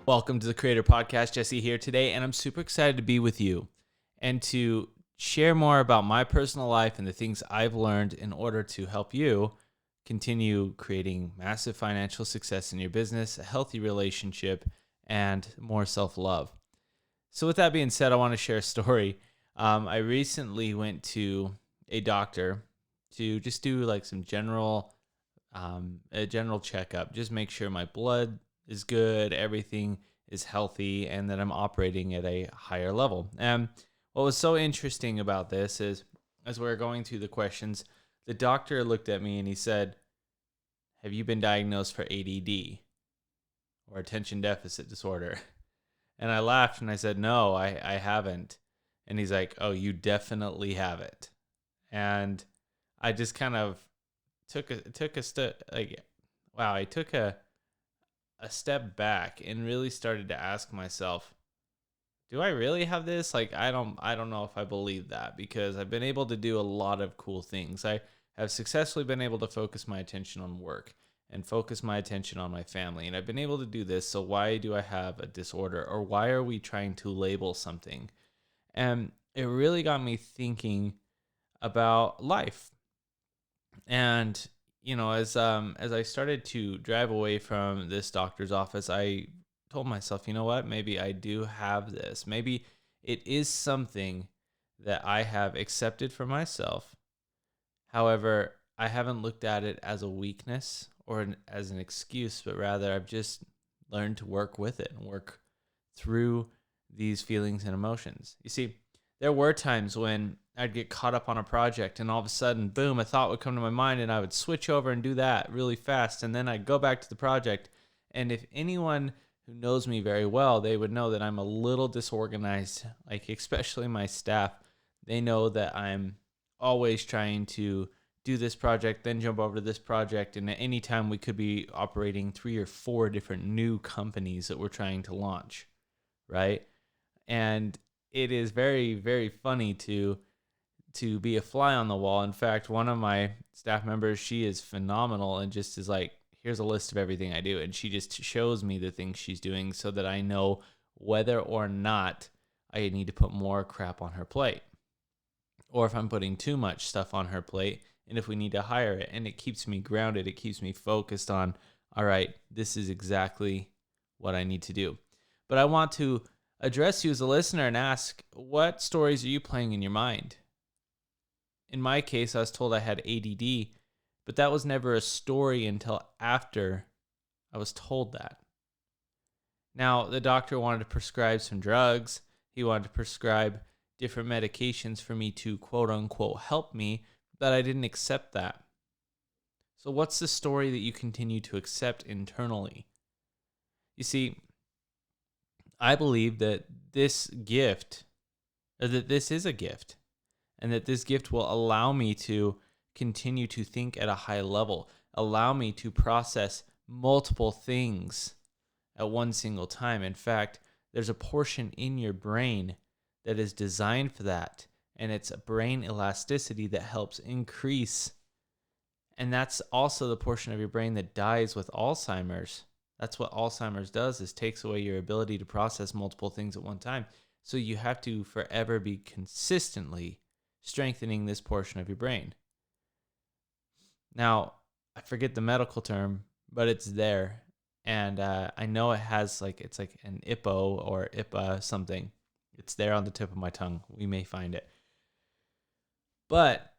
Welcome to the Creator Podcast. Jesse here today, and I'm super excited to be with you and to share more about my personal life and the things I've learned in order to help you continue creating massive financial success in your business, a healthy relationship, and more self-love. So with that being said, I want to share a story. I recently went to a doctor to just do like some a general checkup, just make sure my blood is good, everything is healthy, and that I'm operating at a higher level. And what was so interesting about this is, as we were going through the questions, the doctor looked at me and he said, "Have you been diagnosed for ADD or attention deficit disorder?" And I laughed and I said, "No, I haven't." And he's like, "Oh, you definitely have it." And I just kind of took a step, like, wow, I took a step back and really started to ask myself, do I really have this? Like, I don't know if I believe that, because I've been able to do a lot of cool things. I have successfully been able to focus my attention on work and focus my attention on my family. And I've been able to do this. So why do I have a disorder, or why are we trying to label something? And it really got me thinking about life. And as I started to drive away from this doctor's office, I told myself, you know what? Maybe I do have this. Maybe it is something that I have accepted for myself. However, I haven't looked at it as a weakness or as an excuse, but rather I've just learned to work with it and work through these feelings and emotions. You see, there were times when I'd get caught up on a project and all of a sudden, boom, a thought would come to my mind and I would switch over and do that really fast. And then I'd go back to the project. And if anyone who knows me very well, they would know that I'm a little disorganized, like especially my staff. They know that I'm always trying to do this project, then jump over to this project. And at any time we could be operating 3 or 4 different new companies that we're trying to launch, right? And it is very, very funny to be a fly on the wall. In fact, one of my staff members, she is phenomenal and just is like, here's a list of everything I do. And she just shows me the things she's doing so that I know whether or not I need to put more crap on her plate, or if I'm putting too much stuff on her plate, and if we need to hire it. And it keeps me grounded. It keeps me focused on, all right, this is exactly what I need to do. But I want to address you as a listener and ask, what stories are you playing in your mind? In my case, I was told I had ADD, but that was never a story until after I was told that. Now, the doctor wanted to prescribe some drugs. He wanted to prescribe different medications for me to quote unquote help me, but I didn't accept that. So what's the story that you continue to accept internally? You see, I believe that this is a gift, and that this gift will allow me to continue to think at a high level, allow me to process multiple things at one single time. In fact, there's a portion in your brain that is designed for that, and it's a brain elasticity that helps increase. And that's also the portion of your brain that dies with Alzheimer's. That's what Alzheimer's does, is takes away your ability to process multiple things at one time. So you have to forever be consistently strengthening this portion of your brain. Now, I forget the medical term, but it's there. And I know it has it's like an IPO or IPA something. It's there on the tip of my tongue. We may find it. But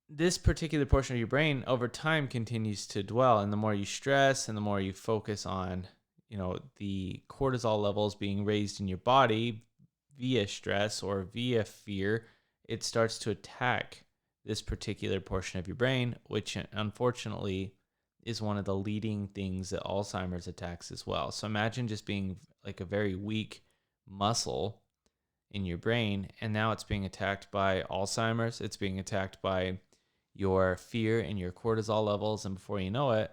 this particular portion of your brain over time continues to dwell. And the more you stress and the more you focus on, the cortisol levels being raised in your body via stress or via fear, it starts to attack this particular portion of your brain, which unfortunately is one of the leading things that Alzheimer's attacks as well. So imagine just being like a very weak muscle in your brain, and now it's being attacked by Alzheimer's. It's being attacked by your fear and your cortisol levels, and before you know it,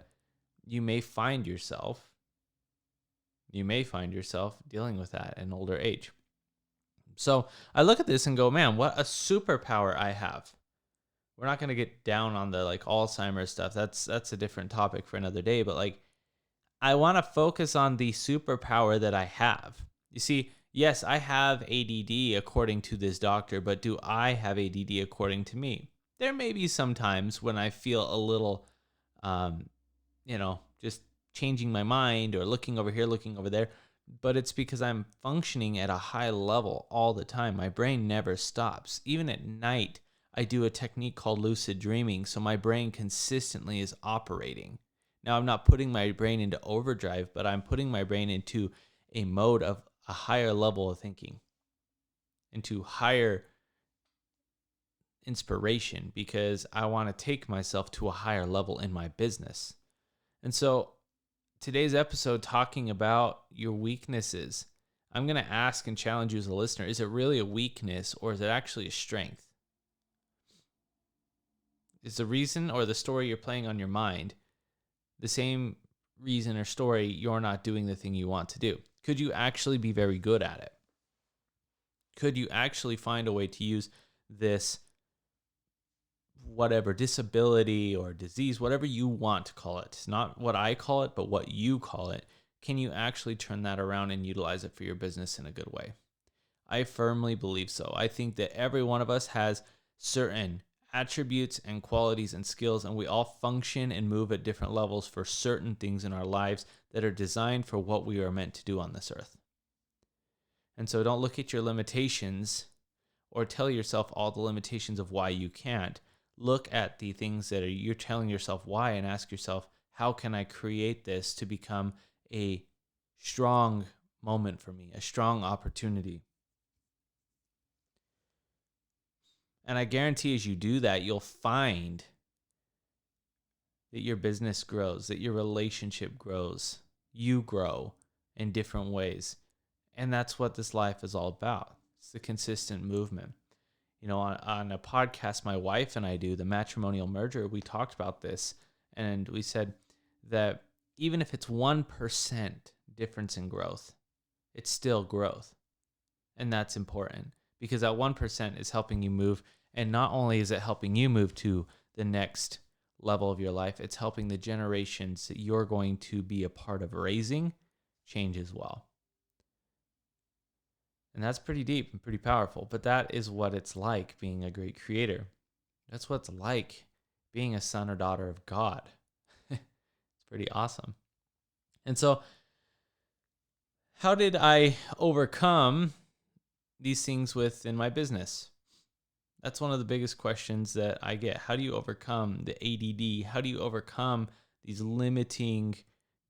you may find yourself dealing with that in older age. So I look at this and go, man, what a superpower I have. We're not going to get down on the Alzheimer's stuff. That's a different topic for another day. But I want to focus on the superpower that I have. You see, yes, I have ADD according to this doctor, but do I have ADD according to me? There may be some times when I feel a little, um, just changing my mind or looking over here, looking over there, but it's because I'm functioning at a high level all the time. My brain never stops. Even at night, I do a technique called lucid dreaming, so my brain consistently is operating. Now, I'm not putting my brain into overdrive, but I'm putting my brain into a mode of a higher level of thinking, into higher inspiration, because I want to take myself to a higher level in my business. And so today's episode, talking about your weaknesses, I'm going to ask and challenge you as a listener, is it really a weakness or is it actually a strength? Is the reason or the story you're playing on your mind the same reason or story you're not doing the thing you want to do? Could you actually be very good at it? Could you actually find a way to use this, whatever, disability or disease, whatever you want to call it? It's not what I call it, but what you call it. Can you actually turn that around and utilize it for your business in a good way? I firmly believe so. I think that every one of us has certain attributes and qualities and skills, and we all function and move at different levels for certain things in our lives that are designed for what we are meant to do on this earth. And so don't look at your limitations or tell yourself all the limitations of why you can't. Look at the things that you're telling yourself why and ask yourself, how can I create this to become a strong moment for me, a strong opportunity? And I guarantee as you do that, you'll find that your business grows, that your relationship grows, you grow in different ways. And that's what this life is all about. It's the consistent movement. On a podcast my wife and I do, the Matrimonial Merger, we talked about this, and we said that even if it's 1% difference in growth, it's still growth. And that's important because that 1% is helping you move. And not only is it helping you move to the next level of your life, it's helping the generations that you're going to be a part of raising change as well. And that's pretty deep and pretty powerful, but that is what it's like being a great creator. That's what it's like being a son or daughter of God. It's pretty awesome. And so, how did I overcome these things within my business? That's one of the biggest questions that I get. How do you overcome the ADD? How do you overcome these limiting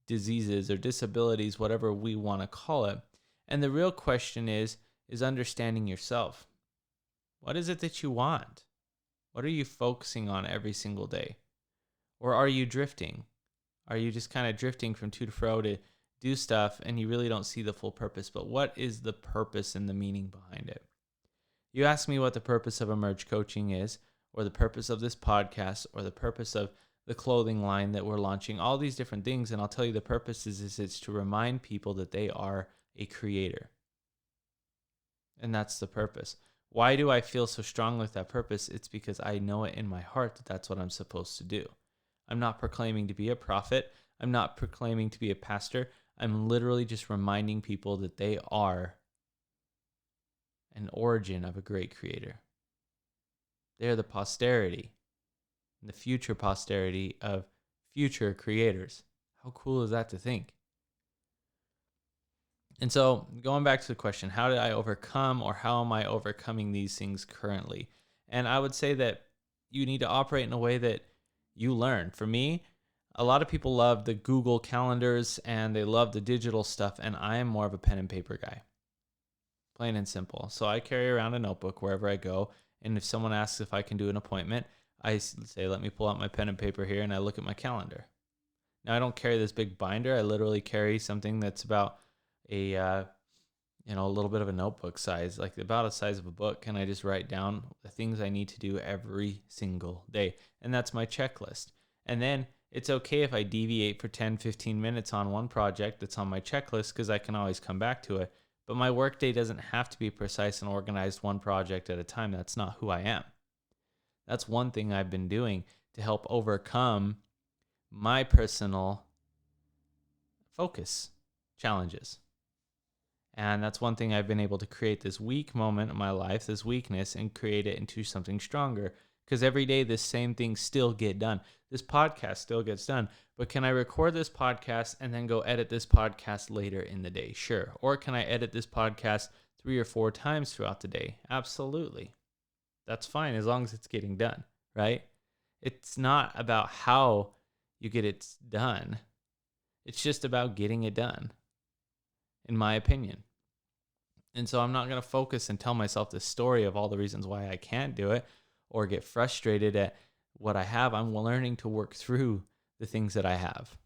diseases or disabilities, whatever we want to call it? And the real question is understanding yourself. What is it that you want? What are you focusing on every single day? Or are you drifting? Are you just kind of drifting from to fro to do stuff and you really don't see the full purpose? But what is the purpose and the meaning behind it? You ask me what the purpose of Emerge Coaching is, or the purpose of this podcast, or the purpose of the clothing line that we're launching, all these different things, and I'll tell you the purpose is it's to remind people that they are a creator. And that's the purpose. Why do I feel so strong with that purpose? It's because I know it in my heart that that's what I'm supposed to do. I'm not proclaiming to be a prophet. I'm not proclaiming to be a pastor. I'm literally just reminding people that they are an origin of a great creator. They're the posterity, the future posterity of future creators. How cool is that to think? And so going back to the question, how did I overcome, or how am I overcoming these things currently? And I would say that you need to operate in a way that you learn. For me, a lot of people love the Google calendars and they love the digital stuff, and I am more of a pen and paper guy. Plain and simple. So I carry around a notebook wherever I go, and if someone asks if I can do an appointment, I say, let me pull out my pen and paper here, and I look at my calendar. Now, I don't carry this big binder. I literally carry something that's about a little bit of a notebook size, like about the size of a book, and I just write down the things I need to do every single day. And that's my checklist. And then it's okay if I deviate for 10, 15 minutes on one project that's on my checklist, because I can always come back to it. But my workday doesn't have to be precise and organized, one project at a time. That's not who I am. That's one thing I've been doing to help overcome my personal focus challenges. And that's one thing I've been able to create this weak moment in my life, this weakness, and create it into something stronger. Because every day, this same thing still get done. This podcast still gets done. But can I record this podcast and then go edit this podcast later in the day? Sure. Or can I edit this podcast 3 or 4 times throughout the day? Absolutely. That's fine as long as it's getting done, right? It's not about how you get it done. It's just about getting it done, in my opinion. And so I'm not going to focus and tell myself this story of all the reasons why I can't do it or get frustrated at what I have. I'm learning to work through the things that I have.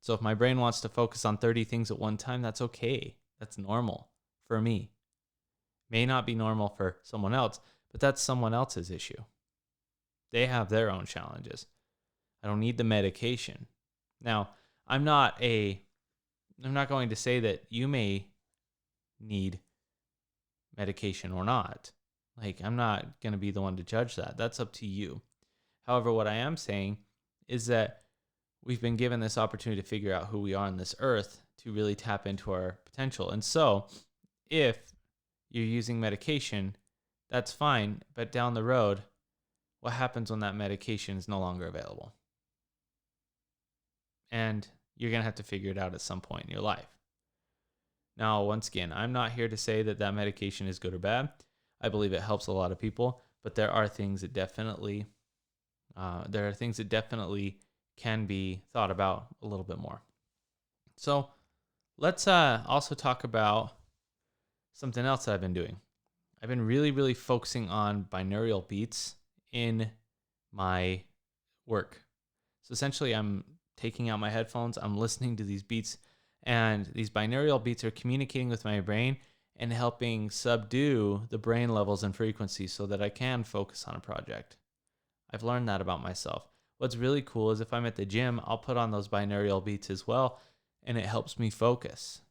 So if my brain wants to focus on 30 things at one time, that's okay. That's normal for me. May not be normal for someone else, but that's someone else's issue. They have their own challenges. I don't need the medication. Now, I'm not going to say that you may need medication or not. Like, I'm not going to be the one to judge that. That's up to you. However, what I am saying is that we've been given this opportunity to figure out who we are on this earth to really tap into our potential. And so if you're using medication, that's fine. But down the road, what happens when that medication is no longer available? And you're going to have to figure it out at some point in your life. Now, once again, I'm not here to say that that medication is good or bad. I believe it helps a lot of people, but there are things that definitely can be thought about a little bit more. So let's also talk about something else that I've been doing. I've been really, really focusing on binaural beats in my work. So essentially, I'm taking out my headphones, I'm listening to these beats, and these binaural beats are communicating with my brain and helping subdue the brain levels and frequencies so that I can focus on a project. I've learned that about myself. What's really cool is if I'm at the gym, I'll put on those binaural beats as well, and it helps me focus.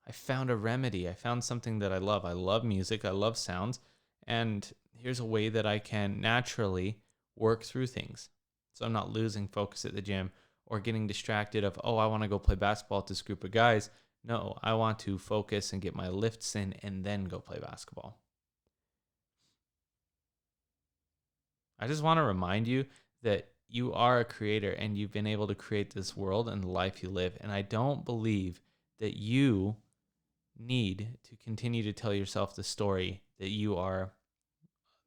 I found a remedy. I found something that I love. I love music. I love sounds. And here's a way that I can naturally work through things. So I'm not losing focus at the gym or getting distracted of, I want to go play basketball with this group of guys. No, I want to focus and get my lifts in and then go play basketball. I just want to remind you that you are a creator and you've been able to create this world and the life you live. And I don't believe that you need to continue to tell yourself the story that you're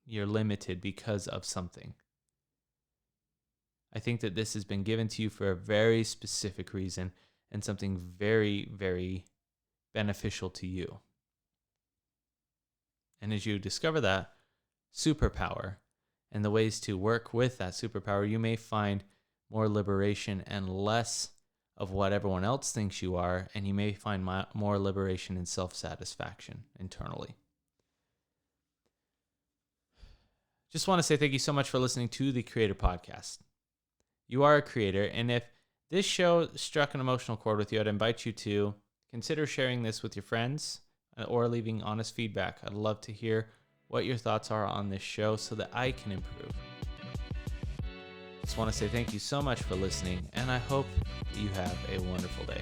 limited because of something. I think that this has been given to you for a very specific reason and something very, very beneficial to you. And as you discover that superpower and the ways to work with that superpower, you may find more liberation and less of what everyone else thinks you are, and you may find more liberation and self-satisfaction internally. Just want to say thank you so much for listening to the Creator Podcast. You are a creator, and if this show struck an emotional chord with you, I'd invite you to consider sharing this with your friends or leaving honest feedback. I'd love to hear what your thoughts are on this show so that I can improve. Just want to say thank you so much for listening, and I hope that you have a wonderful day.